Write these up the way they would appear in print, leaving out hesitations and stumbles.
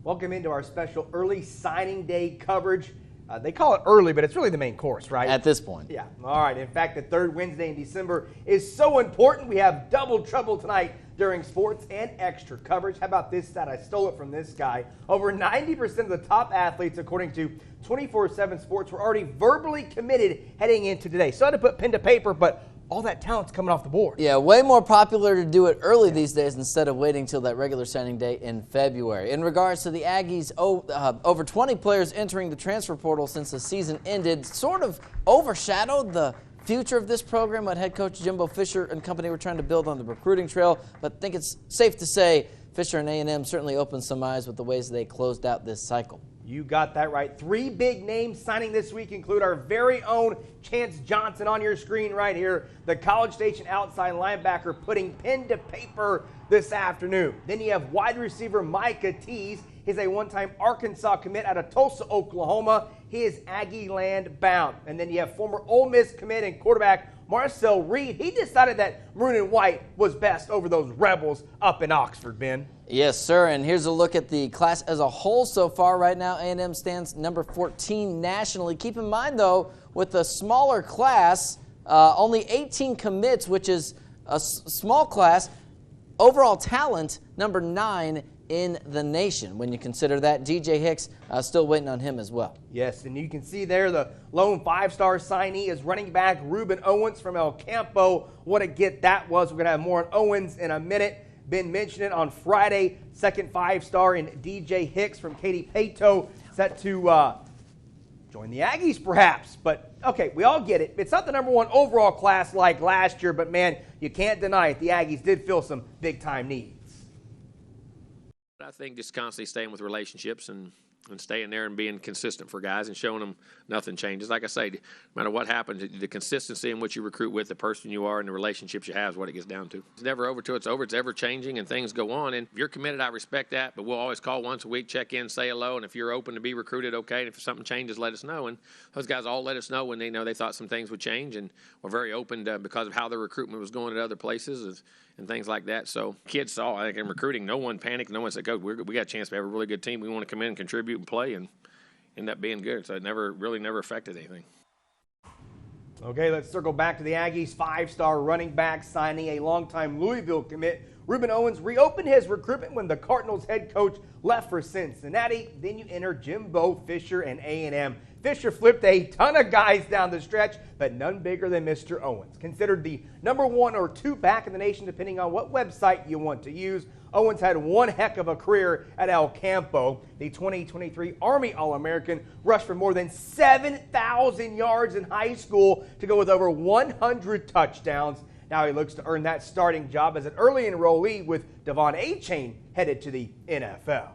Welcome into our special early signing day coverage. They call it early, but it's really the main course, right? At this point. Yeah. All right. In fact, the third Wednesday in December is so important. We have double trouble tonight during sports and extra coverage. How about this stat? I stole it from this guy. Over 90% of the top athletes, according to 24/7 Sports, were already verbally committed heading into today. So I had to put pen to paper, but all that talent's coming off the board. Yeah, way more popular to do it early these days instead of waiting till that regular signing day in February. In regards to the Aggies, over 20 players entering the transfer portal since the season ended sort of overshadowed the future of this program. What head coach Jimbo Fisher and company were trying to build on the recruiting trail. But I think it's safe to say Fisher and A&M certainly opened some eyes with the ways they closed out this cycle. You got that right. Three big names signing this week include our very own Chance Johnson on your screen right here, the College Station outside linebacker putting pen to paper this afternoon. Then you have wide receiver Micah Tease. He's a one-time Arkansas commit out of Tulsa, Oklahoma. He is Aggie land bound. And then you have former Ole Miss commit and quarterback Marcel Reed. He decided that maroon and white was best over those Rebels up in Oxford, Ben. Yes, sir, and here's a look at the class as a whole so far. Right now, A&M stands number 14 nationally. Keep in mind, though, with a smaller class, only 18 commits, which is a small class. Overall talent, number 9 in the nation. When you consider that, DJ Hicks still waiting on him as well. Yes, and you can see there the lone five-star signee is running back Ruben Owens from El Campo. What a get that was. We're going to have more on Owens in a minute. Ben mentioned it on Friday. Second five-star in DJ Hicks from Katy Pato, set to join the Aggies perhaps. But, okay, we all get it. It's not the number one overall class like last year, but, man, you can't deny it. The Aggies did fill some big-time needs. I think just constantly staying with relationships and staying there and being consistent for guys and showing them nothing changes. Like I say, no matter what happens, the consistency in what you recruit with, the person you are, and the relationships you have is what it gets down to. It's never over till it's over. It's ever changing and things go on. And if you're committed, I respect that, but we'll always call once a week, check in, say hello, and if you're open to be recruited, okay. And if something changes, let us know. And those guys all let us know when they know they thought some things would change, and were very open to, because of how the recruitment was going at other places and things like that. So kids saw, I think in recruiting, no one panicked. No one said, "Coach, we got a chance to have a really good team. We want to come in and contribute and play," and end up being good. So it never affected anything. Okay, let's circle back to the Aggies. Five-star running back signing a longtime Louisville commit. Ruben Owens reopened his recruitment when the Cardinals head coach left for Cincinnati. Then you enter Jimbo Fisher and A&M. Fisher flipped a ton of guys down the stretch, but none bigger than Mr. Owens. Considered the number 1 or 2 back in the nation, depending on what website you want to use. Owens had one heck of a career at El Campo. The 2023 Army All-American rushed for more than 7,000 yards in high school to go with over 100 touchdowns. Now he looks to earn that starting job as an early enrollee with Devon A-Chain headed to the NFL.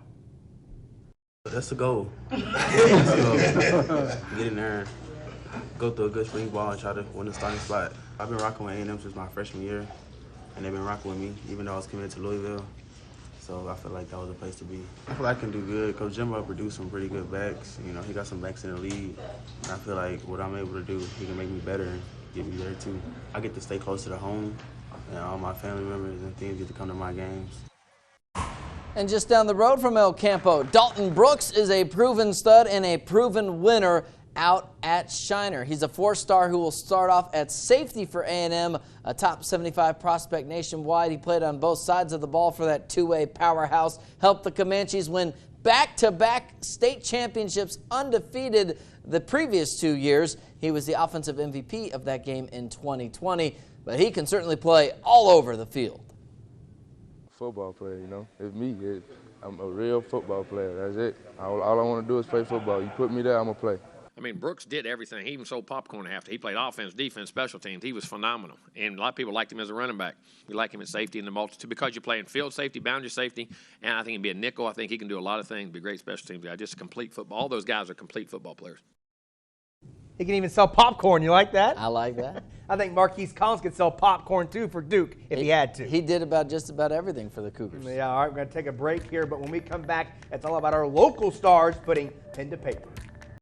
That's the goal. That's the goal. Get in there, go through a good spring ball, and try to win the starting spot. I've been rocking with A&M since my freshman year, and they've been rocking with me, even though I was committed to Louisville. So I feel like that was a place to be. I feel like I can do good. Coach Jimbo produced some pretty good backs. You know, he got some backs in the league. And I feel like what I'm able to do, he can make me better and get me there too. I get to stay closer to home, and all my family members and things get to come to my games. And just down the road from El Campo, Dalton Brooks is a proven stud and a proven winner out at Shiner. He's a 4-star who will start off at safety for A&M, a top 75 prospect nationwide. He played on both sides of the ball for that two-way powerhouse, helped the Comanches win back-to-back state championships undefeated the previous 2 years. He was the offensive MVP of that game in 2020, but he can certainly play all over the field. Football player, you know, it's me. I'm a real football player. That's it. All I want to do is play football. You put me there, I'm going to play. I mean, Brooks did everything. He even sold popcorn at halftime. He played offense, defense, special teams. He was phenomenal. And a lot of people liked him as a running back. We like him at safety in the multitude because you're playing field safety, boundary safety, and I think he'd be a nickel. I think he can do a lot of things, be a great special teams guy. Just a complete football. All those guys are complete football players. He can even sell popcorn. You like that? I like that. I think Marquise Collins could sell popcorn, too, for Duke if he had to. He did just about everything for the Cougars. Yeah, all right, we're going to take a break here, but when we come back, it's all about our local stars putting pen to paper.